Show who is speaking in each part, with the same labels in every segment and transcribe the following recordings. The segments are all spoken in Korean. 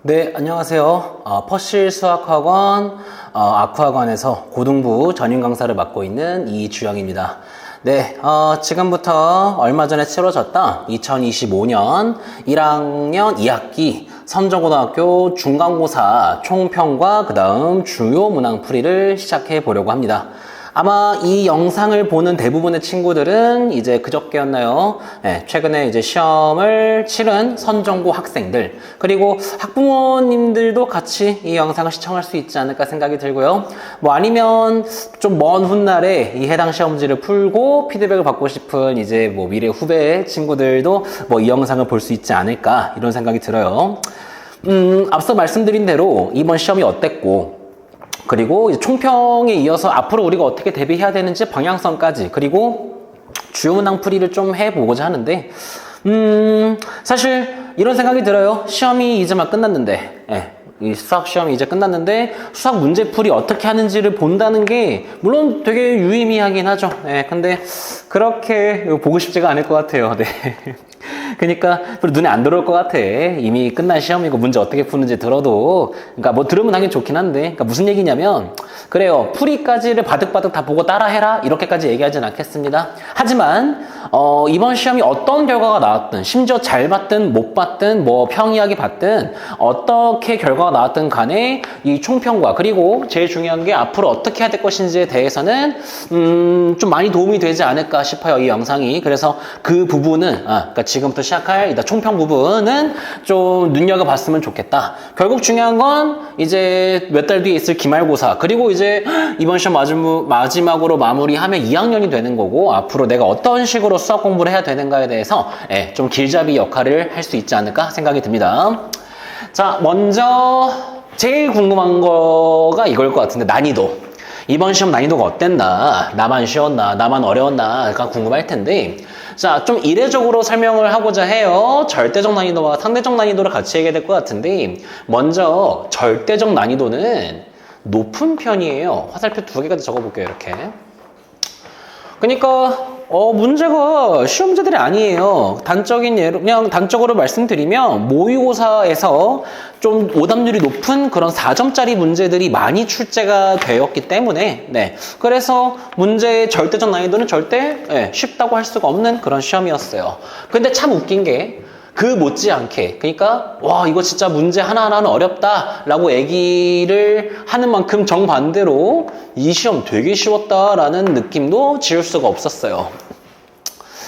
Speaker 1: 네, 안녕하세요. 퍼실 수학학원 아쿠학원에서 고등부 전임 강사를 맡고 있는 이주영입니다. 네, 지금부터 얼마 전에 치러졌던 2025년 1학년 2학기 선정고등학교 중간고사 총평과 그 다음 주요 문항풀이를 시작해 보려고 합니다. 아마 이 영상을 보는 대부분의 친구들은 이제 그저께였나요? 네, 최근에 이제 시험을 치른 선정고 학생들, 그리고 학부모님들도 같이 이 영상을 시청할 수 있지 않을까 생각이 들고요. 뭐 아니면 좀 먼 훗날에 이 해당 시험지를 풀고 피드백을 받고 싶은 이제 뭐 미래 후배 친구들도 뭐 이 영상을 볼 수 있지 않을까 이런 생각이 들어요. 앞서 말씀드린 대로 이번 시험이 어땠고, 그리고 이제 총평에 이어서 앞으로 우리가 어떻게 대비해야 되는지 방향성까지, 그리고 주요 문항풀이를 좀 해보고자 하는데, 사실 이런 생각이 들어요. 시험이 이제 막 끝났는데, 이 수학 시험이 이제 끝났는데 수학 문제풀이 어떻게 하는지를 본다는 게 물론 되게 유의미하긴 하죠. 근데 그렇게 보고 싶지가 않을 것 같아요. 네. 그러니까 눈에 안 들어올 것 같아. 이미 끝난 시험이고 문제 어떻게 푸는지 들어도. 그러니까 뭐 들으면 하긴 좋긴 한데, 그러니까 무슨 얘기냐면, 그래요, 풀이까지를 바득바득 다 보고 따라해라 이렇게까지 얘기하진 않겠습니다. 하지만 이번 시험이 어떤 결과가 나왔든, 심지어 잘 봤든 못 봤든 뭐 평이하게 봤든 어떻게 결과가 나왔든 간에 이 총평과, 그리고 제일 중요한 게 앞으로 어떻게 해야 될 것인지에 대해서는 좀 많이 도움이 되지 않을까 싶어요, 이 영상이. 그래서 그 부분은 그러니까 지금부터 시작할 총평 부분은 좀 눈여겨봤으면 좋겠다. 결국 중요한 건 이제 몇 달 뒤에 있을 기말고사, 그리고 이제 이번 시험 마지막으로 마무리하면 2학년이 되는 거고, 앞으로 내가 어떤 식으로 수학 공부를 해야 되는가에 대해서 좀 길잡이 역할을 할 수 있지 않을까 생각이 듭니다. 자, 먼저 제일 궁금한 거가 이걸 것 같은데, 난이도. 이번 시험 난이도가 어땠나? 나만 쉬웠나? 나만 어려웠나? 약간 궁금할 텐데, 자, 좀 이례적으로 설명을 하고자 해요. 절대적 난이도와 상대적 난이도를 같이 얘기해야 될 것 같은데, 먼저 절대적 난이도는 높은 편이에요. 화살표 2개까지 적어볼게요, 이렇게. 그러니까 문제가 쉬운 문제들이 아니에요. 단적인 예로, 그냥 단적으로 말씀드리면 모의고사에서 좀 오답률이 높은 그런 4점짜리 문제들이 많이 출제가 되었기 때문에, 그래서 문제의 절대적 난이도는 절대 쉽다고 할 수가 없는 그런 시험이었어요. 근데 참 웃긴 게, 그 못지않게, 그러니까 와, 이거 진짜 문제 하나하나는 어렵다라고 얘기를 하는 만큼 정반대로 이 시험 되게 쉬웠다라는 느낌도 지울 수가 없었어요.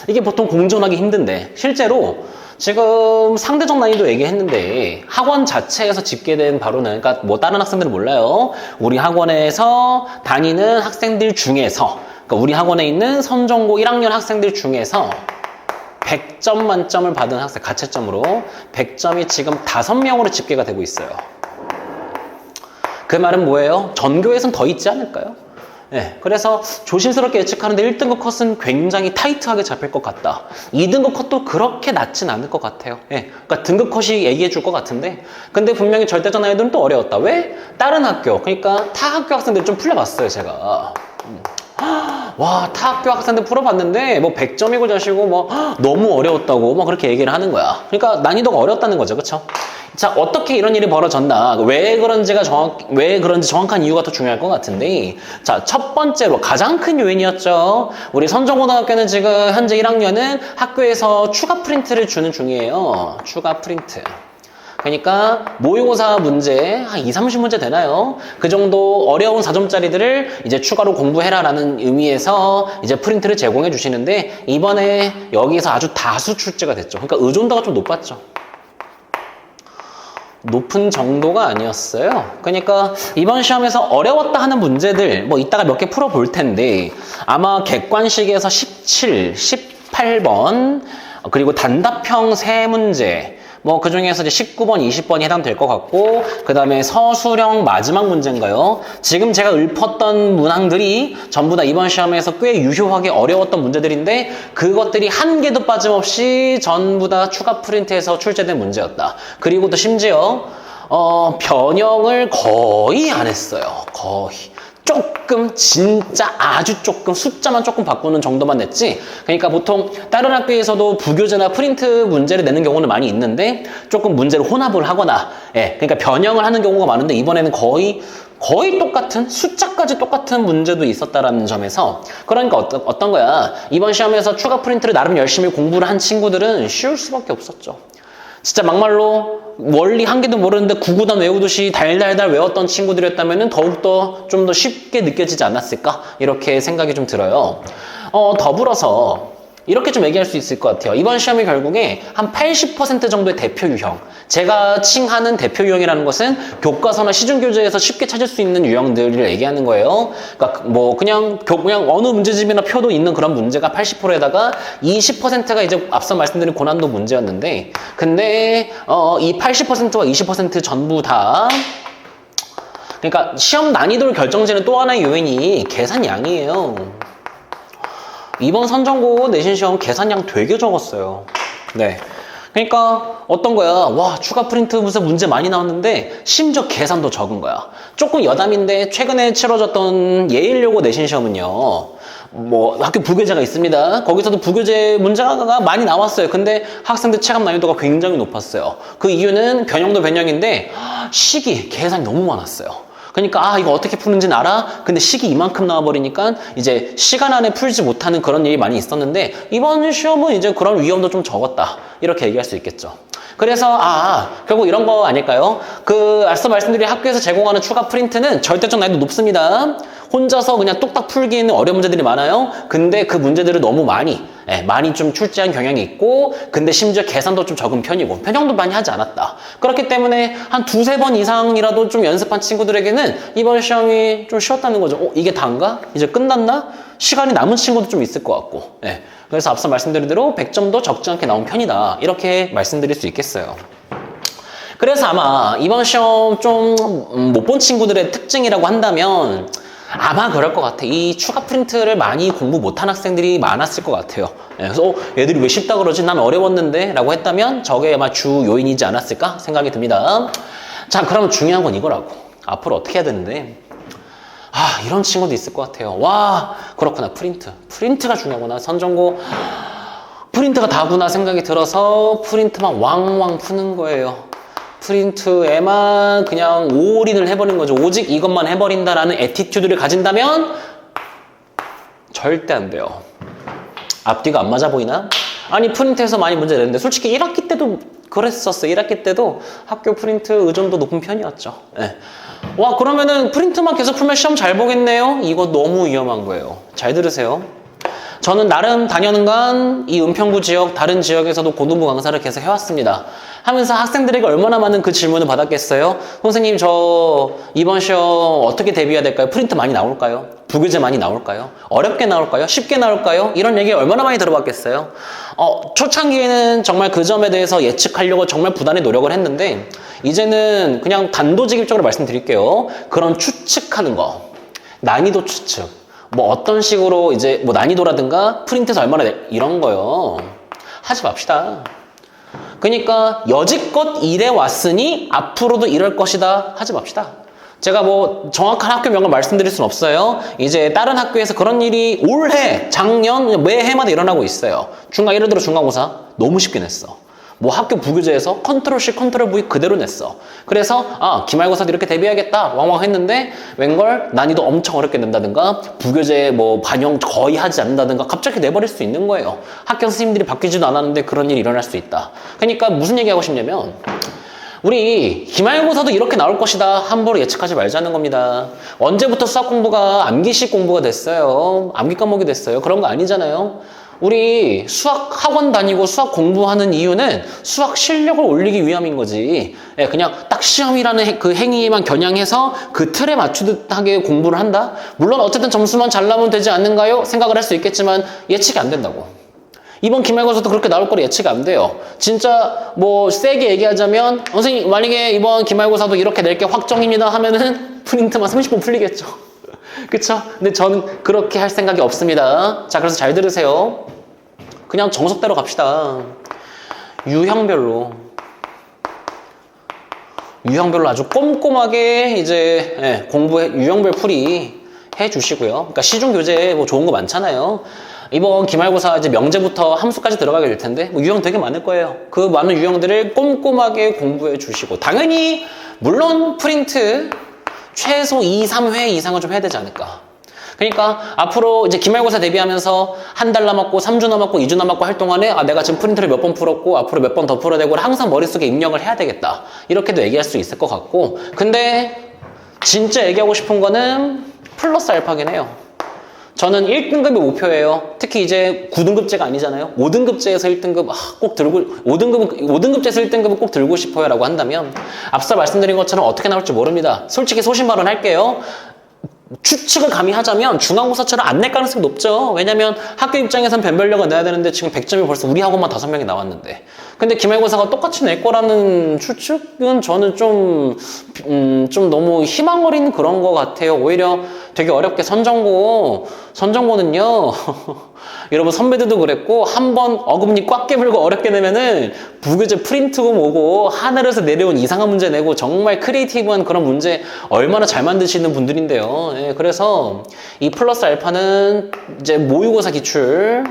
Speaker 1: 이게 보통 공존하기 힘든데, 실제로 지금 상대적 난이도 얘기했는데 학원 자체에서 집계된 바로는, 그러니까 뭐 다른 학생들은 몰라요. 우리 학원에서 다니는 학생들 중에서, 그러니까 우리 학원에 있는 선정고 1학년 학생들 중에서 100점 만점을 받은 학생, 가채점으로 100점이 지금 5명으로 집계가 되고 있어요. 그 말은 뭐예요? 전교에선 더 있지 않을까요? 그래서 조심스럽게 예측하는데 1등급 컷은 굉장히 타이트하게 잡힐 것 같다. 2등급 컷도 그렇게 낮진 않을 것 같아요. 그러니까 등급 컷이 얘기해 줄 것 같은데, 근데 분명히 절대적 난이도는 또 어려웠다. 왜? 다른 학교, 그러니까 타 학교 학생들 좀 풀려봤어요, 제가. 와, 타 학교 학생들 풀어봤는데 뭐 100점이고 저시고 뭐 너무 어려웠다고 뭐 그렇게 얘기를 하는 거야. 그러니까 난이도가 어렵다는 거죠, 그쵸? 자, 어떻게 이런 일이 벌어졌나, 왜 그런지 정확한 이유가 더 중요할 것 같은데, 자, 첫 번째로 가장 큰 요인이었죠. 우리 선정고등학교는 지금 현재 1학년은 학교에서 추가 프린트를 주는 중이에요. 추가 프린트. 그러니까 모의고사 문제 한 20-30문제 되나요? 그 정도 어려운 4점짜리들을 이제 추가로 공부해라라는 의미에서 이제 프린트를 제공해 주시는데, 이번에 여기서 아주 다수 출제가 됐죠. 그러니까 의존도가 좀 높았죠. 높은 정도가 아니었어요. 그러니까 이번 시험에서 어려웠다 하는 문제들 뭐 이따가 몇 개 풀어볼 텐데, 아마 객관식에서 17, 18번, 그리고 단답형 3문제, 뭐 그 중에서 이제 19번, 20번이 해당될 것 같고, 그 다음에 서술형 마지막 문제인가요? 지금 제가 읊었던 문항들이 전부 다 이번 시험에서 꽤 유효하게 어려웠던 문제들인데, 그것들이 한 개도 빠짐없이 전부 다 추가 프린트에서 출제된 문제였다. 그리고 또 심지어 변형을 거의 안 했어요. 거의. 조금 진짜 아주 조금 숫자만 조금 바꾸는 정도만 냈지. 그러니까 보통 다른 학교에서도 부교재나 프린트 문제를 내는 경우는 많이 있는데 조금 문제를 혼합을 하거나 그러니까 변형을 하는 경우가 많은데 이번에는 거의 똑같은 숫자까지 똑같은 문제도 있었다라는 점에서 그러니까 어떤 거야. 이번 시험에서 추가 프린트를 나름 열심히 공부를 한 친구들은 쉬울 수밖에 없었죠. 진짜 막말로 원리 한 개도 모르는데 구구단 외우듯이 달달달 외웠던 친구들이었다면 더욱더 좀 더 쉽게 느껴지지 않았을까? 이렇게 생각이 좀 들어요. 더불어서 이렇게 좀 얘기할 수 있을 것 같아요. 이번 시험이 결국에 한 80% 정도의 대표 유형. 제가 칭하는 대표 유형이라는 것은 교과서나 시중교재에서 쉽게 찾을 수 있는 유형들을 얘기하는 거예요. 그러니까 뭐 그냥 어느 문제집이나 표도 있는 그런 문제가 80%에다가 이 10%가 이제 앞서 말씀드린 고난도 문제였는데, 근데 이 80%와 20% 전부 다 그러니까 시험 난이도를 결정지는 또 하나의 요인이 계산량이에요. 이번 선전고 내신 시험 계산량 되게 적었어요. 네. 그러니까 어떤 거야. 와, 추가 프린트 무슨 문제 많이 나왔는데 심지어 계산도 적은 거야. 조금 여담인데 최근에 치러졌던 예일여고 내신 시험은요. 뭐 학교 부교재가 있습니다. 거기서도 부교재 문제가 많이 나왔어요. 근데 학생들 체감 난이도가 굉장히 높았어요. 그 이유는 변형도 변형인데 시기, 계산이 너무 많았어요. 그러니까 이거 어떻게 푸는지는 알아? 근데 식이 이만큼 나와버리니까 이제 시간 안에 풀지 못하는 그런 일이 많이 있었는데 이번 시험은 이제 그런 위험도 좀 적었다. 이렇게 얘기할 수 있겠죠. 그래서 결국 이런 거 아닐까요? 앞서 말씀드린 학교에서 제공하는 추가 프린트는 절대적 난이도 높습니다. 혼자서 그냥 뚝딱 풀기에는 어려운 문제들이 많아요. 근데 그 문제들을 너무 많이 좀 출제한 경향이 있고, 근데 심지어 계산도 좀 적은 편이고 변형도 많이 하지 않았다. 그렇기 때문에 한 두세 번 이상이라도 좀 연습한 친구들에게는 이번 시험이 좀 쉬웠다는 거죠. 이게 단가? 이제 끝났나? 시간이 남은 친구도 좀 있을 것 같고. 그래서 앞서 말씀드린 대로 100점도 적지 않게 나온 편이다. 이렇게 말씀드릴 수 있겠어요. 그래서 아마 이번 시험 좀 못 본 친구들의 특징이라고 한다면 아마 그럴 것 같아. 이 추가 프린트를 많이 공부 못한 학생들이 많았을 것 같아요. 그래서 얘들이 왜 쉽다 그러지? 난 어려웠는데 라고 했다면 저게 아마 주 요인이지 않았을까 생각이 듭니다. 자, 그러면 중요한 건 이거라고. 앞으로 어떻게 해야 되는데 이런 친구도 있을 것 같아요. 와, 그렇구나. 프린트가 중요하구나. 선전고 프린트가 다구나 생각이 들어서 프린트만 왕왕 푸는 거예요. 프린트에만 그냥 올인을 해버린 거죠. 오직 이것만 해버린다라는 애티튜드를 가진다면 절대 안 돼요. 앞뒤가 안 맞아 보이나? 아니, 프린트에서 많이 문제 냈는데 솔직히 1학기 때도 그랬었어요. 1학기 때도 학교 프린트 의존도 높은 편이었죠. 와, 그러면은 프린트만 계속 풀면 시험 잘 보겠네요? 이거 너무 위험한 거예요. 잘 들으세요. 저는 나름 단연간 이 은평구 지역 다른 지역에서도 고등부 강사를 계속 해왔습니다. 하면서 학생들에게 얼마나 많은 그 질문을 받았겠어요? 선생님, 저 이번 시험 어떻게 대비해야 될까요? 프린트 많이 나올까요? 부교재 많이 나올까요? 어렵게 나올까요? 쉽게 나올까요? 이런 얘기 얼마나 많이 들어봤겠어요? 초창기에는 정말 그 점에 대해서 예측하려고 정말 부단히 노력을 했는데 이제는 그냥 단도직입적으로 말씀드릴게요. 그런 추측하는 거, 난이도 추측, 뭐 어떤 식으로 이제 뭐 난이도라든가 프린트에서 얼마나 이런 거요. 하지 맙시다. 그러니까 여지껏 이래 왔으니 앞으로도 이럴 것이다. 하지 맙시다. 제가 뭐 정확한 학교명을 말씀드릴 수는 없어요. 이제 다른 학교에서 그런 일이 올해, 작년, 매해마다 일어나고 있어요. 예를 들어 중간고사 너무 쉽게 냈어. 뭐 학교 부교재에서 컨트롤 C, 컨트롤 V 그대로 냈어. 그래서 기말고사도 이렇게 대비해야겠다 왕왕 했는데 웬걸 난이도 엄청 어렵게 낸다든가 부교재 뭐 반영 거의 하지 않는다든가 갑자기 내버릴 수 있는 거예요. 학교 선생님들이 바뀌지도 않았는데 그런 일이 일어날 수 있다. 그러니까 무슨 얘기하고 싶냐면 우리 기말고사도 이렇게 나올 것이다 함부로 예측하지 말자는 겁니다. 언제부터 수학 공부가 암기식 공부가 됐어요? 암기 과목이 됐어요? 그런 거 아니잖아요. 우리 수학 학원 다니고 수학 공부하는 이유는 수학 실력을 올리기 위함인 거지. 그냥 딱 시험이라는 그 행위에만 겨냥해서 그 틀에 맞추듯하게 공부를 한다? 물론 어쨌든 점수만 잘 나오면 되지 않는가요? 생각을 할 수 있겠지만 예측이 안 된다고. 이번 기말고사도 그렇게 나올 거라 예측이 안 돼요. 진짜 뭐 세게 얘기하자면 선생님 만약에 이번 기말고사도 이렇게 낼게 확정입니다 하면은 프린트만 30분 풀리겠죠. 그쵸? 근데 저는 그렇게 할 생각이 없습니다. 자, 그래서 잘 들으세요. 그냥 정석대로 갑시다. 유형별로 아주 꼼꼼하게 이제 유형별 풀이 해주시고요. 그러니까 시중 교재 뭐 좋은 거 많잖아요. 이번 기말고사 이제 명제부터 함수까지 들어가게 될 텐데 뭐 유형 되게 많을 거예요. 그 많은 유형들을 꼼꼼하게 공부해 주시고 당연히 물론 프린트 최소 2, 3회 이상은 좀 해야 되지 않을까. 그러니까 앞으로 이제 기말고사 대비하면서 한 달 남았고 3주 남았고 2주 남았고 할 동안에 아 내가 지금 프린트를 몇 번 풀었고 앞으로 몇 번 더 풀어야 되고 항상 머릿속에 입력을 해야 되겠다. 이렇게도 얘기할 수 있을 것 같고 근데 진짜 얘기하고 싶은 거는 플러스 알파긴 해요. 저는 1등급이 목표예요. 특히 이제 9등급제가 아니잖아요. 5등급제에서 1등급 꼭 들고 5등급제에서 1등급은 꼭 들고 싶어요 라고 한다면 앞서 말씀드린 것처럼 어떻게 나올지 모릅니다. 솔직히 소신발언 할게요. 추측을 감히 하자면 중간고사처럼 안 낼 가능성이 높죠. 왜냐면 학교 입장에선 변별력을 내야 되는데 지금 100점이 벌써 우리 학원만 5명이 나왔는데 근데 기말고사가 똑같이 낼 거라는 추측은 저는 좀 너무 희망어린 그런 것 같아요. 오히려 되게 어렵게 선정고는요 여러분 선배들도 그랬고 한번 어금니 꽉 깨물고 어렵게 내면은 부교재 프린트고 뭐고 하늘에서 내려온 이상한 문제 내고 정말 크리에이티브한 그런 문제 얼마나 잘 만드시는 분들인데요. 예, 그래서 이 플러스 알파는 이제 모의고사 기출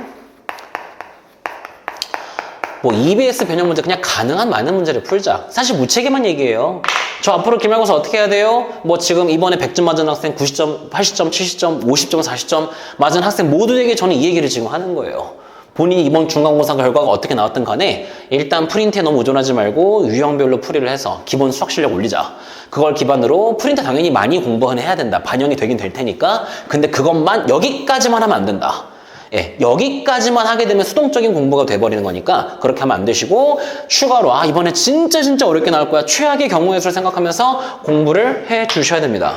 Speaker 1: 뭐 EBS 변형 문제 그냥 가능한 많은 문제를 풀자. 사실 무책임한 얘기예요. 저 앞으로 기말고사 어떻게 해야 돼요? 뭐 지금 이번에 100점 맞은 학생 90점, 80점, 70점, 50점, 40점 맞은 학생 모두에게 저는 이 얘기를 지금 하는 거예요. 본인이 이번 중간고사 결과가 어떻게 나왔든 간에 일단 프린트에 너무 의존하지 말고 유형별로 풀이를 해서 기본 수학 실력 올리자. 그걸 기반으로 프린트 당연히 많이 공부는 해야 된다. 반영이 되긴 될 테니까. 근데 그것만 여기까지만 하면 안 된다. 예, 여기까지만 하게 되면 수동적인 공부가 돼버리는 거니까 그렇게 하면 안 되시고 추가로 이번에 진짜 어렵게 나올 거야. 최악의 경우의 수를 생각하면서 공부를 해 주셔야 됩니다.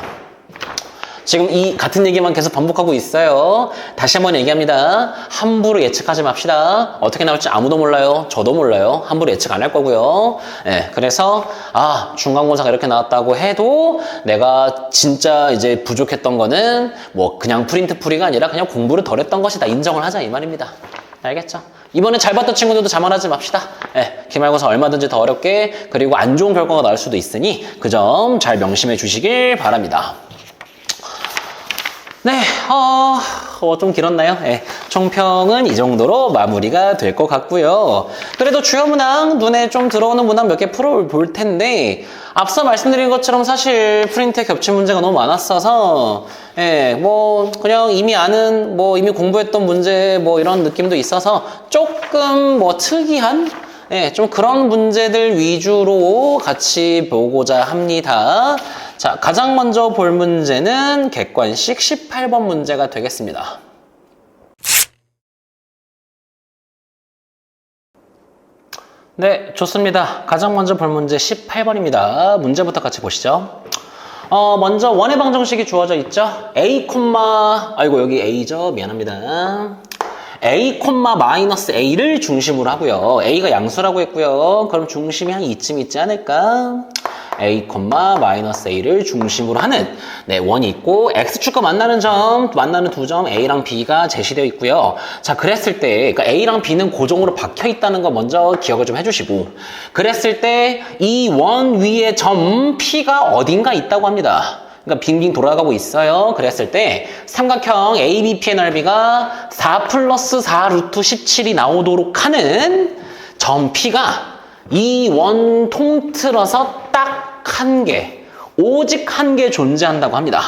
Speaker 1: 지금 이 같은 얘기만 계속 반복하고 있어요. 다시 한번 얘기합니다. 함부로 예측하지 맙시다. 어떻게 나올지 아무도 몰라요. 저도 몰라요. 함부로 예측 안 할 거고요. 네, 그래서 중간고사가 이렇게 나왔다고 해도 내가 진짜 이제 부족했던 거는 뭐 그냥 프린트 풀이가 아니라 그냥 공부를 덜 했던 것이다. 인정을 하자 이 말입니다. 알겠죠? 이번에 잘 봤던 친구들도 자만하지 맙시다. 네, 기말고사 얼마든지 더 어렵게 그리고 안 좋은 결과가 나올 수도 있으니 그 점 잘 명심해 주시길 바랍니다. 네, 좀 길었나요? 네, 총평은 이 정도로 마무리가 될 것 같고요. 그래도 주요 문항, 눈에 좀 들어오는 문항 몇 개 풀어볼 텐데 앞서 말씀드린 것처럼 사실 프린트에 겹친 문제가 너무 많았어서 뭐 그냥 이미 아는 뭐 이미 공부했던 문제 뭐 이런 느낌도 있어서 조금 뭐 특이한 좀 그런 문제들 위주로 같이 보고자 합니다. 자, 가장 먼저 볼 문제는 객관식 18번 문제가 되겠습니다. 네, 좋습니다. 가장 먼저 볼 문제 18번입니다. 문제부터 같이 보시죠. 먼저 원의 방정식이 주어져 있죠. 아이고 여기 A죠. 미안합니다. A, 마이너스 A를 중심으로 하고요. A가 양수라고 했고요. 그럼 중심이 한 이쯤 있지 않을까? A, 마이너스 A를 중심으로 하는 원이 있고 X축과 만나는 두 점 A랑 B가 제시되어 있고요. 자, 그랬을 때 그러니까 A랑 B는 고정으로 박혀 있다는 거 먼저 기억을 좀 해주시고 그랬을 때 이 원 위에 점 P가 어딘가 있다고 합니다. 그러니까 빙빙 돌아가고 있어요. 그랬을 때 삼각형 ABP의 넓이가 4 플러스 4 루트 17이 나오도록 하는 점 P가 이 원 통틀어서 딱 한 개, 오직 한 개 존재한다고 합니다.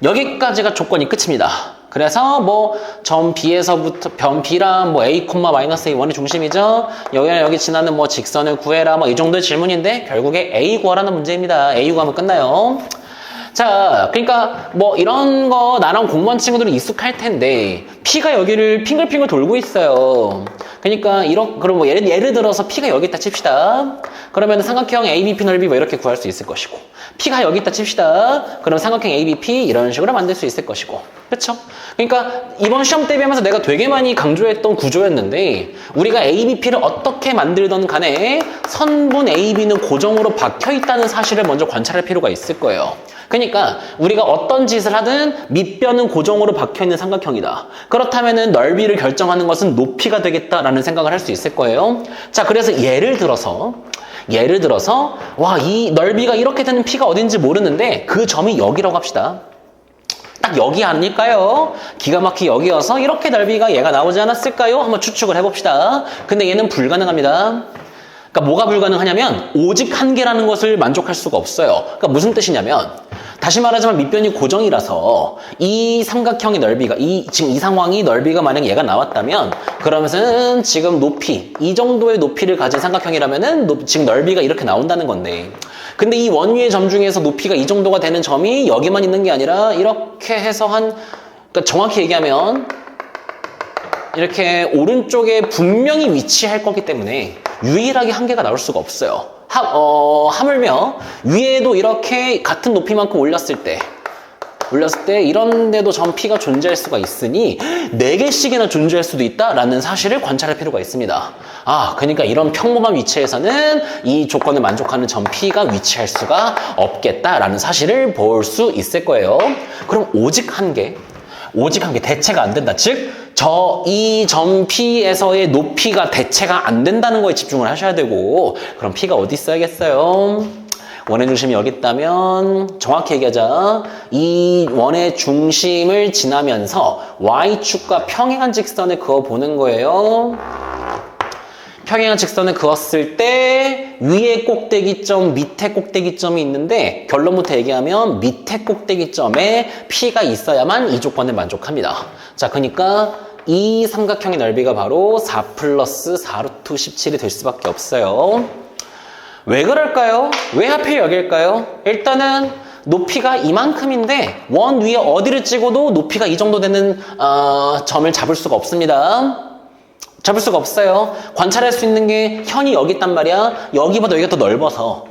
Speaker 1: 여기까지가 조건이 끝입니다. 그래서 뭐 점 B에서부터 변 B랑 뭐 A, 마이너스 A 원이 중심이죠. 여기랑 여기 지나는 뭐 직선을 구해라 뭐 이 정도의 질문인데 결국에 A 구하라는 문제입니다. A 구하면 끝나요. 자, 그러니까 뭐 이런 거 나랑 공부한 친구들은 익숙할 텐데 P가 여기를 핑글핑글 돌고 있어요. 그러니까 그럼 뭐 예를 들어서 P가 여기 있다 칩시다. 그러면 삼각형 ABP 넓이 뭐 이렇게 구할 수 있을 것이고 P가 여기 있다 칩시다. 그럼 삼각형 ABP 이런 식으로 만들 수 있을 것이고 그렇죠? 그러니까 이번 시험 대비하면서 내가 되게 많이 강조했던 구조였는데 우리가 ABP를 어떻게 만들던 간에 선분 AB는 고정으로 박혀 있다는 사실을 먼저 관찰할 필요가 있을 거예요. 그러니까 우리가 어떤 짓을 하든 밑변은 고정으로 박혀있는 삼각형이다. 그렇다면 넓이를 결정하는 것은 높이가 되겠다라는 생각을 할 수 있을 거예요. 자, 그래서 예를 들어서 이 넓이가 이렇게 되는 P가 어딘지 모르는데 그 점이 여기라고 합시다. 딱 여기 아닐까요? 기가 막히게 여기여서 이렇게 넓이가 얘가 나오지 않았을까요? 한번 추측을 해봅시다. 근데 얘는 불가능합니다. 그러니까 뭐가 불가능하냐면 오직 한 개라는 것을 만족할 수가 없어요. 그러니까 무슨 뜻이냐면 다시 말하자면 밑변이 고정이라서 이 삼각형의 넓이가 지금 이 상황이 넓이가 만약 얘가 나왔다면 그러면은 지금 높이 이 정도의 높이를 가진 삼각형이라면은 지금 넓이가 이렇게 나온다는 건데 근데 이 원위의 점 중에서 높이가 이 정도가 되는 점이 여기만 있는 게 아니라 이렇게 해서 그러니까 정확히 얘기하면 이렇게 오른쪽에 분명히 위치할 거기 때문에 유일하게 한 개가 나올 수가 없어요. 하물며 위에도 이렇게 같은 높이만큼 올렸을 때 이런 데도 점 P가 존재할 수가 있으니 4개씩이나 존재할 수도 있다라는 사실을 관찰할 필요가 있습니다. 그러니까 이런 평범한 위치에서는 이 조건을 만족하는 점 P가 위치할 수가 없겠다라는 사실을 볼 수 있을 거예요. 그럼 오직 한 개 대체가 안 된다. 즉, 이 점 P에서의 높이가 대체가 안 된다는 거에 집중을 하셔야 되고, 그럼 P가 어디 있어야겠어요? 원의 중심이 여기 있다면, 정확히 얘기하자. 이 원의 중심을 지나면서 Y축과 평행한 직선을 그어보는 거예요. 평행한 직선을 그었을 때 위에 꼭대기점, 밑에 꼭대기점이 있는데 결론부터 얘기하면 밑에 꼭대기점에 P가 있어야만 이 조건을 만족합니다. 자, 그러니까 이 삼각형의 넓이가 바로 4 플러스 4루트 17이 될 수밖에 없어요. 왜 그럴까요? 왜 하필 여길까요? 일단은 높이가 이만큼인데 원 위에 어디를 찍어도 높이가 이 정도 되는 점을 잡을 수가 없습니다. 잡을 수가 없어요. 관찰할 수 있는 게 현이 여기 있단 말이야. 여기보다 여기가 더 넓어서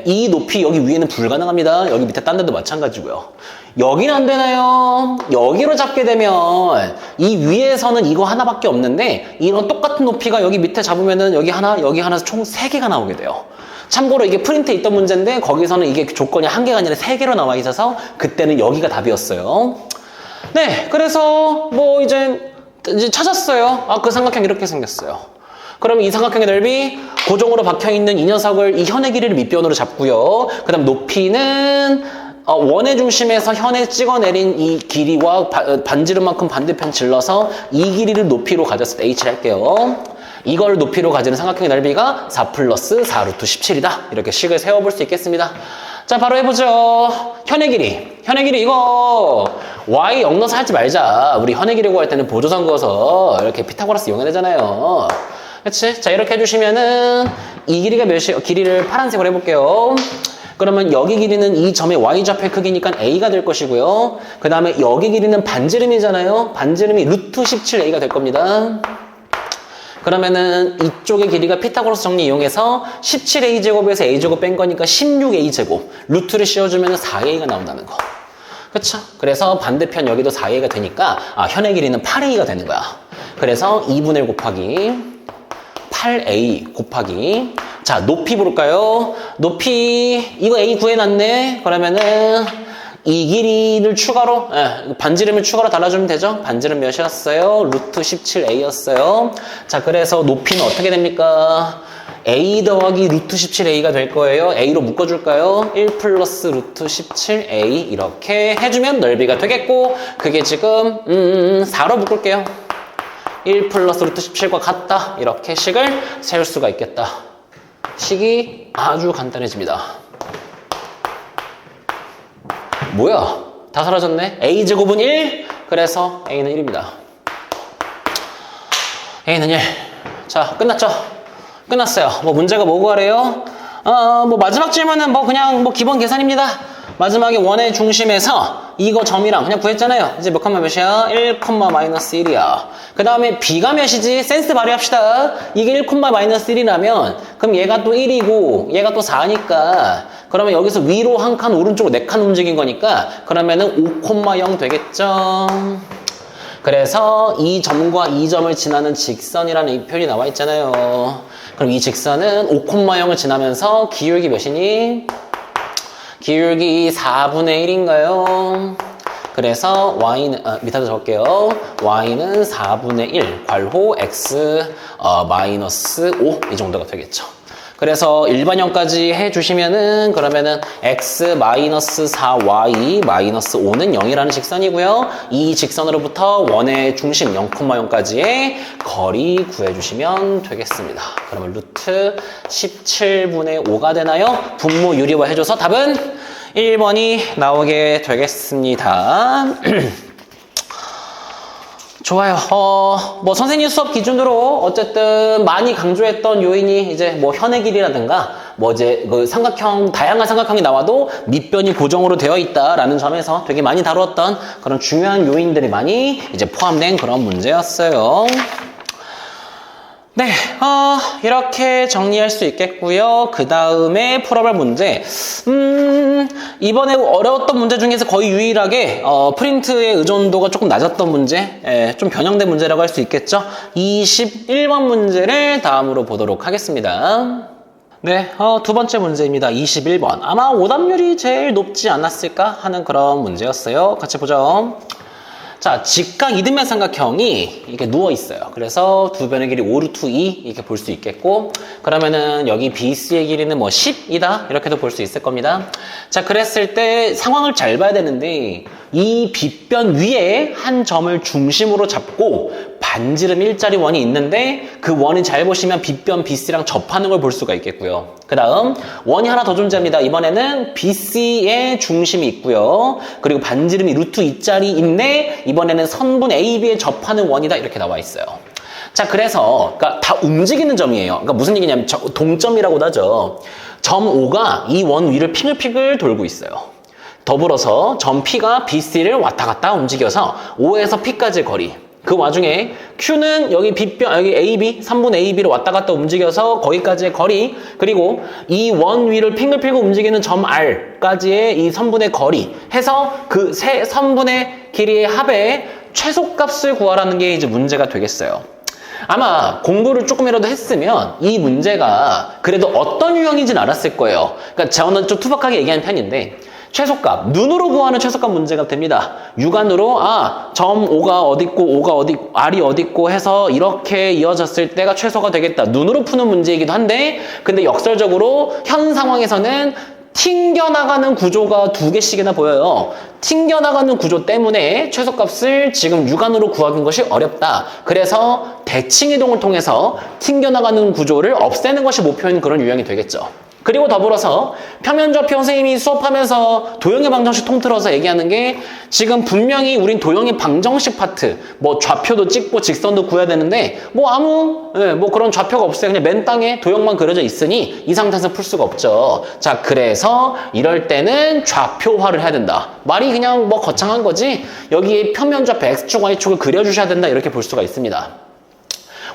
Speaker 1: 이 높이 여기 위에는 불가능합니다. 여기 밑에 딴 데도 마찬가지고요. 여기는 안 되나요? 여기로 잡게 되면 이 위에서는 이거 하나밖에 없는데 이런 똑같은 높이가 여기 밑에 잡으면은 여기 하나 총 3개가 나오게 돼요. 참고로 이게 프린트에 있던 문제인데 거기서는 이게 조건이 1개가 아니라 3개로 나와 있어서 그때는 여기가 답이었어요. 네, 그래서 뭐 이제 찾았어요. 그 삼각형 이렇게 생겼어요. 그럼 이 삼각형의 넓이 고정으로 박혀있는 이 녀석을 이 현의 길이를 밑변으로 잡고요. 그 다음 높이는 원의 중심에서 현에 찍어내린 이 길이와 반지름만큼 반대편 질러서 이 길이를 높이로 가졌을 때 H를 할게요. 이걸 높이로 가지는 삼각형의 넓이가 4 플러스 4루트 17이다. 이렇게 식을 세워볼 수 있겠습니다. 자, 바로 해보죠. 현의 길이 이거 y 역 넣어서 하지 말자. 우리 현의 길이 구할 때는 보조선 그어서 이렇게 피타고라스 이용해야 되잖아요. 그치? 자, 이렇게 해주시면은 이 길이가 길이를 파란색으로 해볼게요. 그러면 여기 길이는 이 점의 y좌표의 크기니까 a가 될 것이고요. 그 다음에 여기 길이는 반지름이잖아요. 반지름이 루트 17a가 될 겁니다. 그러면은 이쪽의 길이가 피타고라스 정리 이용해서 17a제곱에서 a제곱 뺀 거니까 16a제곱. 루트를 씌워주면 4a가 나온다는 거. 그쵸? 그래서 반대편 여기도 4a가 되니까 현의 길이는 8a가 되는 거야. 그래서 2분의 1 곱하기 8a 곱하기 자, 높이 볼까요? 높이 이거 a 구해놨네. 그러면은 이 길이를 추가로 반지름을 추가로 달아주면 되죠. 반지름 몇이었어요? 루트 17a였어요. 자, 그래서 높이는 어떻게 됩니까? a 더하기 루트 17a가 될 거예요. a로 묶어줄까요? 1 플러스 루트 17a 이렇게 해주면 넓이가 되겠고 그게 지금 4로 묶을게요. 1 플러스 루트 17과 같다. 이렇게 식을 세울 수가 있겠다. 식이 아주 간단해집니다. 뭐야? 다 사라졌네? a제곱은 1? 그래서 a는 1입니다. a는 1. 자, 끝났죠? 끝났어요. 뭐 문제가 뭐 구하래요? 뭐 마지막 질문은 그냥 기본 계산입니다. 마지막에 원의 중심에서 이거 점이랑 그냥 구했잖아요. 이제 몇 컴마 몇이야? 1, 마이너스 1이야. 그 다음에 b가 몇이지? 센스 발휘합시다. 이게 1, 마이너스 1이라면 그럼 얘가 또 1이고 얘가 또 4니까 그러면 여기서 위로 한 칸 오른쪽으로 4칸 움직인 거니까 그러면은 5,0 되겠죠. 그래서 이 점과 이 점을 지나는 직선이라는 이 표현이 나와 있잖아요. 그럼 이 직선은 5,0을 지나면서 기울기 몇이니? 기울기 4분의 1인가요? 그래서 y는 밑에다 적을게요. y는 4분의 1 괄호 x 마이너스 5 이 정도가 되겠죠. 그래서 일반형까지 해주시면은 그러면은 x-4y 5는 0이라는 직선이고요. 이 직선으로부터 원의 중심 0,0까지의 거리 구해주시면 되겠습니다. 그러면 루트 17분의 5가 되나요? 분모 유리화 해줘서 답은 1번이 나오게 되겠습니다. 좋아요. 뭐 선생님 수업 기준으로 어쨌든 많이 강조했던 요인이 이제 뭐 현의 길이라든가 뭐 이제 그 삼각형, 다양한 삼각형이 나와도 밑변이 고정으로 되어 있다라는 점에서 되게 많이 다루었던 그런 중요한 요인들이 많이 이제 포함된 그런 문제였어요. 네, 이렇게 정리할 수 있겠고요. 그 다음에 풀어볼 문제. 이번에 어려웠던 문제 중에서 거의 유일하게 프린트의 의존도가 조금 낮았던 문제, 좀 변형된 문제라고 할 수 있겠죠. 21번 문제를 다음으로 보도록 하겠습니다. 네, 두 번째 문제입니다. 21번. 아마 오답률이 제일 높지 않았을까 하는 그런 문제였어요. 같이 보죠. 자, 직각 이등변 삼각형이 이렇게 누워 있어요. 그래서 두 변의 길이 5루트 2 이렇게 볼 수 있겠고, 그러면은 여기 BC의 길이는 뭐 10이다 이렇게도 볼 수 있을 겁니다. 자, 그랬을 때 상황을 잘 봐야 되는데 이 빗변 위에 한 점을 중심으로 잡고 반지름 일자리 원이 있는데 그 원이 잘 보시면 빗변 BC랑 접하는 걸 볼 수가 있겠고요. 그 다음 원이 하나 더 존재합니다. 이번에는 BC의 중심이 있고요. 그리고 반지름이 루트 2짜리인데 이번에는 선분 AB에 접하는 원이다 이렇게 나와 있어요. 자, 그래서 그러니까 다 움직이는 점이에요. 그러니까 무슨 얘기냐면 동점이라고도 하죠. 점 O가 이 원 위를 핑글핑글 돌고 있어요. 더불어서 점 P가 BC를 왔다 갔다 움직여서 O에서 P까지의 거리. 그 와중에 Q는 여기 B변, 여기 AB, 3분 AB를 왔다 갔다 움직여서 거기까지의 거리, 그리고 이 원 위를 핑글핑글 움직이는 점 R까지의 이 선분의 거리 해서 그 세 선분의 길이의 합의 최소값을 구하라는 게 이제 문제가 되겠어요. 아마 공부를 조금이라도 했으면 이 문제가 그래도 어떤 유형인지는 알았을 거예요. 그러니까 저는 좀 투박하게 얘기하는 편인데 최소값, 눈으로 구하는 최소값 문제가 됩니다. 육안으로 점 O가 어디 있고 O가 어디 있고 R이 어디 있고 해서 이렇게 이어졌을 때가 최소가 되겠다. 눈으로 푸는 문제이기도 한데 근데 역설적으로 현 상황에서는 튕겨나가는 구조가 두 개씩이나 보여요. 튕겨나가는 구조 때문에 최소값을 지금 육안으로 구하는 것이 어렵다. 그래서 대칭이동을 통해서 튕겨나가는 구조를 없애는 것이 목표인 그런 유형이 되겠죠. 그리고 더불어서 평면좌표 선생님이 수업하면서 도형의 방정식 통틀어서 얘기하는 게 지금 분명히 우린 도형의 방정식 파트 뭐 좌표도 찍고 직선도 구해야 되는데 뭐 뭐 그런 좌표가 없어요. 그냥 맨 땅에 도형만 그려져 있으니 이 상태에서 풀 수가 없죠. 자, 그래서 이럴 때는 좌표화를 해야 된다. 말이 그냥 뭐 거창한 거지 여기에 평면좌표 X축, Y축을 그려주셔야 된다 이렇게 볼 수가 있습니다.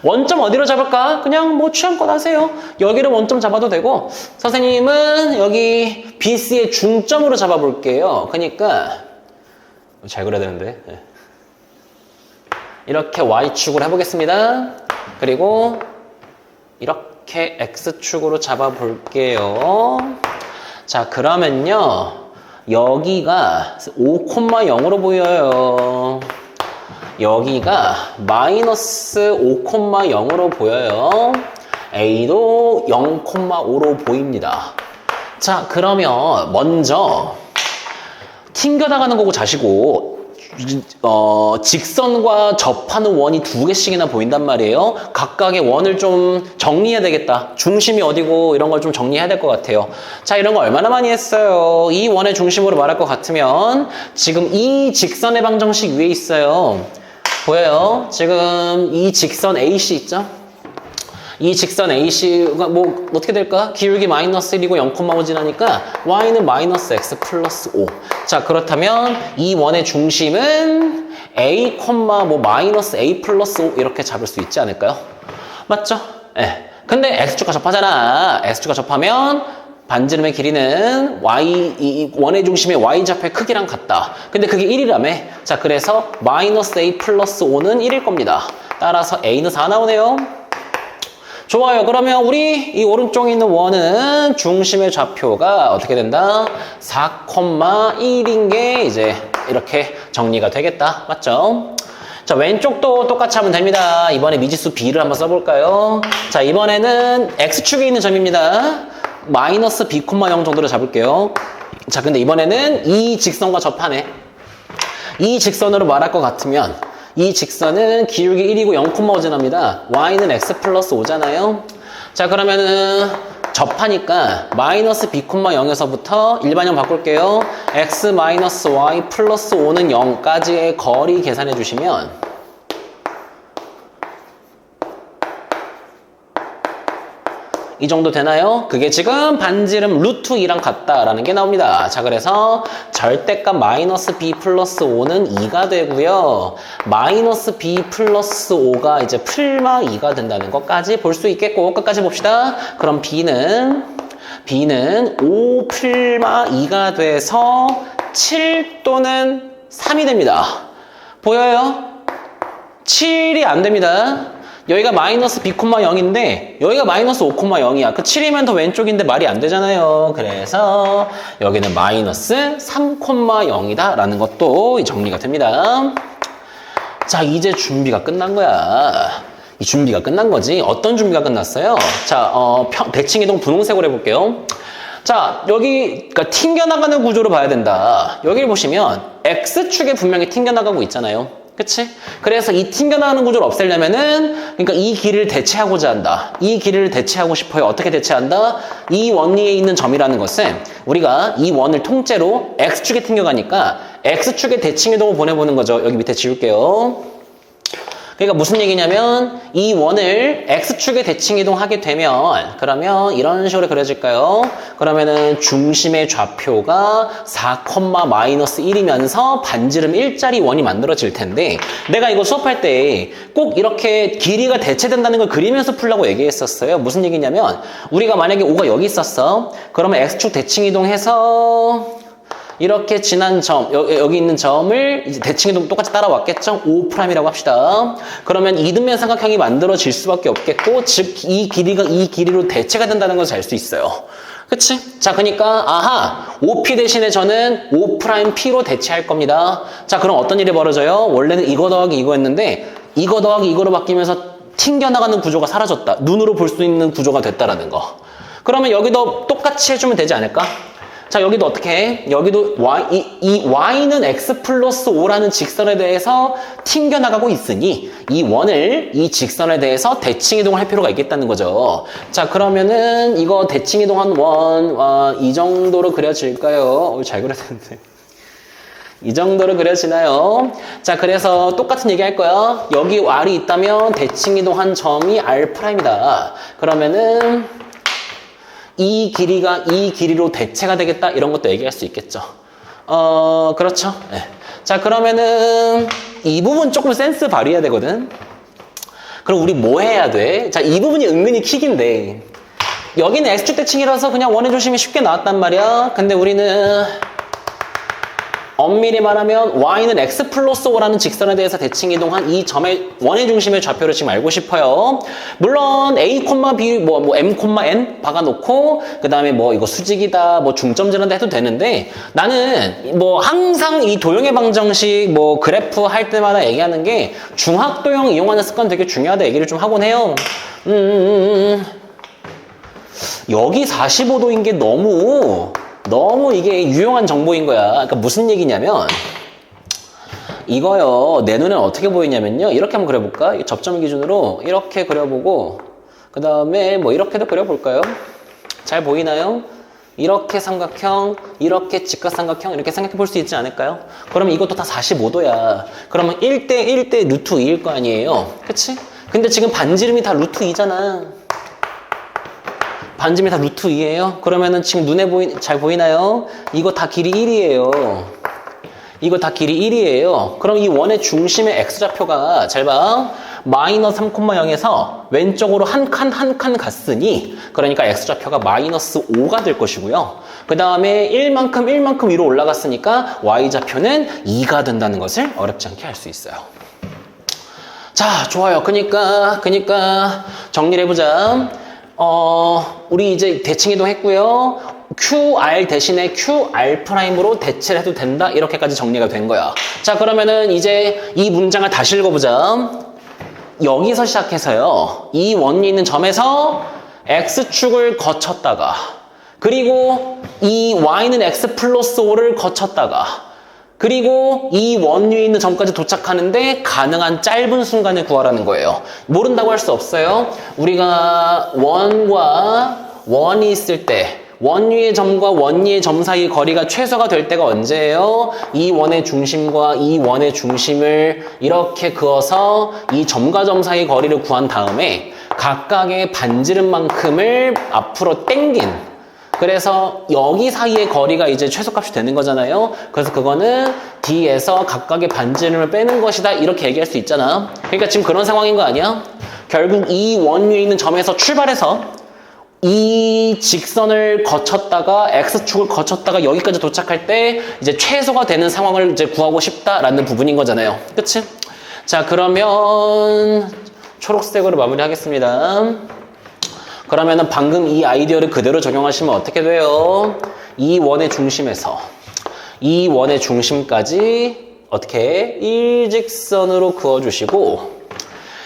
Speaker 1: 원점 어디로 잡을까? 그냥 뭐 취향껏 하세요. 여기를 원점 잡아도 되고 선생님은 여기 BC의 중점으로 잡아볼게요. 그러니까 잘 그려야 되는데 이렇게 Y축으로 해보겠습니다. 그리고 이렇게 X축으로 잡아볼게요. 자, 그러면요 여기가 5,0으로 보여요. 여기가 마이너스 5,0으로 보여요. A도 0,5로 보입니다. 자, 그러면 먼저 튕겨나가는 거고 자시고 직선과 접하는 원이 두 개씩이나 보인단 말이에요. 각각의 원을 좀 정리해야 되겠다. 중심이 어디고 이런 걸 좀 정리해야 될 것 같아요. 자, 이런 거 얼마나 많이 했어요. 이 원의 중심으로 말할 것 같으면 지금 이 직선의 방정식 위에 있어요. 보여요? 지금 이 직선 AC 있죠? 이 직선 AC가 뭐 어떻게 될까? 기울기 마이너스 1이고 0,5 지나니까 Y는 마이너스 X 플러스 5. 자, 그렇다면 이 원의 중심은 A, 뭐 마이너스 A 플러스 5 이렇게 잡을 수 있지 않을까요? 맞죠? 예. 근데 X축과 접하잖아. X축과 접하면 반지름의 길이는 이 원의 중심의 Y좌표의 크기랑 같다. 근데 그게 1이라며. 자, 그래서 마이너스 A 플러스 5는 1일 겁니다. 따라서 A는 4 나오네요. 좋아요. 그러면 우리 이 오른쪽에 있는 원은 중심의 좌표가 어떻게 된다? 4,1인 게 이제 이렇게 정리가 되겠다. 맞죠? 자, 왼쪽도 똑같이 하면 됩니다. 이번에 미지수 b를 한번 써볼까요? 자, 이번에는 x축에 있는 점입니다. 마이너스 b, 0 정도로 잡을게요. 자, 근데 이번에는 이 직선과 접하네. 이 직선으로 말할 것 같으면 이 직선은 기울기 1이고 0,5 지납니다. y는 x 플러스 5잖아요. 자, 그러면은 접하니까 마이너스 b, 0에서부터 일반형 바꿀게요. x 마이너스 y 플러스 5는 0까지의 거리 계산해 주시면 이 정도 되나요? 그게 지금 반지름 루트 2랑 같다라는 게 나옵니다. 자, 그래서 절대값 마이너스 b 플러스 5는 2가 되고요. 마이너스 b 플러스 5가 이제 풀마 2가 된다는 것까지 볼 수 있겠고, 끝까지 봅시다. 그럼 b는 5 풀마 2가 돼서 7 또는 3이 됩니다. 보여요? 7이 안 됩니다. 여기가 마이너스 b, 0인데 여기가 마이너스 5, 0이야. 그 7이면 더 왼쪽인데 말이 안 되잖아요. 그래서 여기는 마이너스 3, 0이다 라는 것도 정리가 됩니다. 자, 이제 준비가 끝난 거야. 이 준비가 끝난 거지. 어떤 준비가 끝났어요? 자, 대칭이동 분홍색으로 해볼게요. 자, 여기 그러니까 튕겨나가는 구조로 봐야 된다. 여기를 보시면 X축에 분명히 튕겨나가고 있잖아요. 그치? 그래서 이 튕겨나가는 구조를 없애려면은, 그러니까 이 길이를 대체하고자 한다. 이 길이를 대체하고 싶어요. 어떻게 대체한다? 이 원리에 있는 점이라는 것은 우리가 이 원을 통째로 X축에 튕겨가니까 X축에 대칭이동을 보내보는 거죠. 여기 밑에 지울게요. 그러니까 무슨 얘기냐면 이 원을 X축에 대칭이동하게 되면 그러면 이런 식으로 그려질까요? 그러면은 중심의 좌표가 4, 마이너스 1이면서 반지름 1짜리 원이 만들어질 텐데 내가 이거 수업할 때 꼭 이렇게 길이가 대체된다는 걸 그리면서 풀라고 얘기했었어요. 무슨 얘기냐면 우리가 만약에 5가 여기 있었어. 그러면 X축 대칭이동해서 이렇게 지난 점, 여기 있는 점을 이제 대칭이동 똑같이 따라왔겠죠? 5'이라고 합시다. 그러면 이등변 삼각형이 만들어질 수밖에 없겠고, 즉, 이 길이가 이 길이로 대체가 된다는 것을 알 수 있어요. 그치? 자, 그러니까, 아하, 5p 대신에 저는 5'P로 대체할 겁니다. 자, 그럼 어떤 일이 벌어져요? 원래는 이거 더하기 이거였는데, 이거 더하기 이거로 바뀌면서 튕겨나가는 구조가 사라졌다. 눈으로 볼 수 있는 구조가 됐다라는 거. 그러면 여기도 똑같이 해주면 되지 않을까? 자, 여기도 어떻게 해? 여기도 이 y는 x 플러스 5라는 직선에 대해서 튕겨나가고 있으니 이 원을 이 직선에 대해서 대칭이동을 할 필요가 있겠다는 거죠. 자, 그러면은 이거 대칭이동한 원, 이 정도로 그려질까요? 잘 그려졌는데. 이 정도로 그려지나요? 자, 그래서 똑같은 얘기 할 거야. 여기 r이 있다면 대칭이동한 점이 r'이다. 그러면은 이 길이가 이 길이로 대체가 되겠다 이런 것도 얘기할 수 있겠죠. 그렇죠. 네. 자, 그러면은 이 부분 조금 센스 발휘해야 되거든. 그럼 우리 뭐 해야 돼? 자, 이 부분이 은근히 킥인데 여기는 X축 대칭이라서 그냥 원의 중심이 쉽게 나왔단 말이야. 근데 우리는 엄밀히 말하면 y는 x 플러스 5라는 직선에 대해서 대칭이동한 이 점의 원의 중심의 좌표를 지금 알고 싶어요. 물론 a, b, m, n 박아놓고 그 다음에 뭐 이거 수직이다, 뭐 중점지란다 해도 되는데 나는 뭐 항상 이 도형의 방정식 뭐 그래프 할 때마다 얘기하는 게 중학도형 이용하는 습관 되게 중요하다 얘기를 좀 하곤 해요. 여기 45도인 게 너무 이게 유용한 정보인 거야. 그러니까 무슨 얘기냐면 이거요. 내 눈에는 어떻게 보이냐면요. 이렇게 한번 그려볼까? 접점 기준으로 이렇게 그려보고 그 다음에 뭐 이렇게도 그려볼까요? 잘 보이나요? 이렇게 삼각형, 이렇게 직각삼각형 이렇게 생각해 볼 수 있지 않을까요? 그러면 이것도 다 45도야. 그러면 1대 루트 2일 거 아니에요. 그치? 근데 지금 반지름이 다 루트 2잖아. 반지름이 다 루트 2예요. 그러면은 지금 눈에 잘 보이나요? 이거 다 길이 1이에요. 이거 다 길이 1이에요. 그럼 이 원의 중심의 x좌표가 잘 봐. 마이너스 3,0에서 왼쪽으로 한 칸 갔으니 그러니까 x좌표가 마이너스 5가 될 것이고요. 그 다음에 1만큼 위로 올라갔으니까 y좌표는 2가 된다는 것을 어렵지 않게 알 수 있어요. 자, 좋아요. 그니까 정리를 해보자. 우리 이제 대칭이동 했고요. QR 대신에 QR''으로 대체를 해도 된다. 이렇게까지 정리가 된 거야. 자, 그러면은 이제 이 문장을 다시 읽어보자. 여기서 시작해서요. 이 원리 있는 점에서 X축을 거쳤다가 그리고 이 Y는 X 플러스 5를 거쳤다가 그리고 이 원위에 있는 점까지 도착하는데 가능한 짧은 순간을 구하라는 거예요. 모른다고 할 수 없어요. 우리가 원과 원이 있을 때 원위의 점과 원위의 점 사이 거리가 최소가 될 때가 언제예요? 이 원의 중심과 이 원의 중심을 이렇게 그어서 이 점과 점 사이 거리를 구한 다음에 각각의 반지름만큼을 앞으로 당긴 그래서 여기 사이의 거리가 이제 최소값이 되는 거잖아요. 그래서 그거는 D에서 각각의 반지름을 빼는 것이다. 이렇게 얘기할 수 있잖아. 그러니까 지금 그런 상황인 거 아니야? 결국 이 원 위에 있는 점에서 출발해서 이 직선을 거쳤다가 X축을 거쳤다가 여기까지 도착할 때 이제 최소가 되는 상황을 이제 구하고 싶다라는 부분인 거잖아요. 그치? 자, 그러면 초록색으로 마무리하겠습니다. 그러면은 방금 이 아이디어를 그대로 적용하시면 어떻게 돼요? 이 원의 중심에서 이 원의 중심까지 어떻게 일직선으로 그어주시고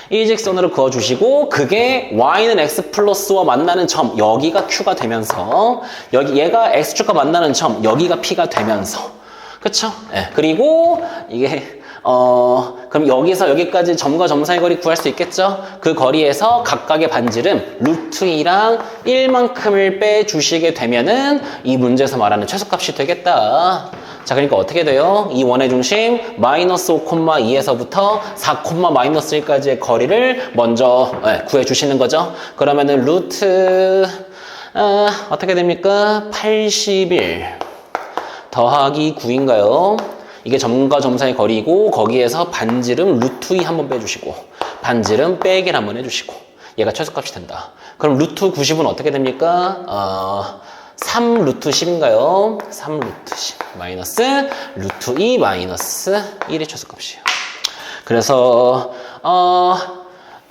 Speaker 1: 일직선으로 그어주시고 그게 Y는 X 플러스와 만나는 점 여기가 Q가 되면서 여기 얘가 X축과 만나는 점 여기가 P가 되면서 그쵸? 네. 그리고 이게 그럼 여기서 여기까지 점과 점 사이 거리 구할 수 있겠죠? 그 거리에서 각각의 반지름 루트 2랑 1만큼을 빼주시게 되면은 이 문제에서 말하는 최소값이 되겠다. 자, 그러니까 어떻게 돼요? 이 원의 중심 마이너스 5,2에서부터 4,-1까지의 거리를 먼저 구해주시는 거죠. 그러면은 루트 어떻게 됩니까? 81 더하기 9인가요? 이게 점과 점 사이 거리고 거기에서 반지름 루트 2 한번 빼주시고 반지름 빼기를 한번 해주시고 얘가 최소값이 된다. 그럼 루트 90은 어떻게 됩니까? 3 루트 10인가요? 3 루트 10 마이너스 루트 2 마이너스 1이 최소값이에요. 그래서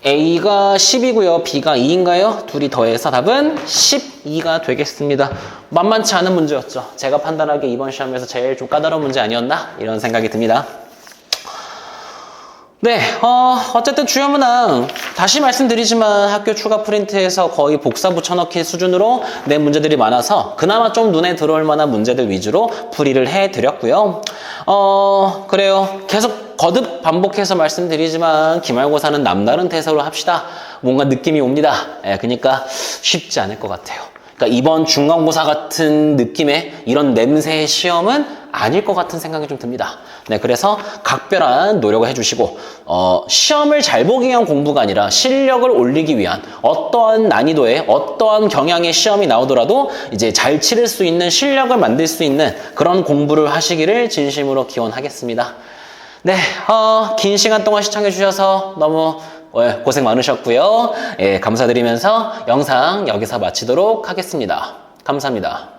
Speaker 1: A가 10이고요. B가 2인가요? 둘이 더해서 답은 12가 되겠습니다. 만만치 않은 문제였죠. 제가 판단하기에 이번 시험에서 제일 좀 까다로운 문제 아니었나? 이런 생각이 듭니다. 네, 어쨌든 주요 문항 다시 말씀드리지만 학교 추가 프린트에서 거의 복사 붙여넣기 수준으로 낸 문제들이 많아서 그나마 좀 눈에 들어올 만한 문제들 위주로 풀이를 해드렸고요. 그래요. 계속 거듭 반복해서 말씀드리지만 기말고사는 남다른 태세로 합시다. 뭔가 느낌이 옵니다. 그러니까 쉽지 않을 것 같아요. 그러니까 이번 중간고사 같은 느낌의 이런 냄새의 시험은 아닐 것 같은 생각이 좀 듭니다. 네, 그래서 각별한 노력을 해주시고 시험을 잘 보기 위한 공부가 아니라 실력을 올리기 위한 어떠한 난이도의 어떠한 경향의 시험이 나오더라도 이제 잘 치를 수 있는 실력을 만들 수 있는 그런 공부를 하시기를 진심으로 기원하겠습니다. 네, 긴 시간 동안 시청해 주셔서 너무 고생 많으셨고요. 감사드리면서 영상 여기서 마치도록 하겠습니다. 감사합니다.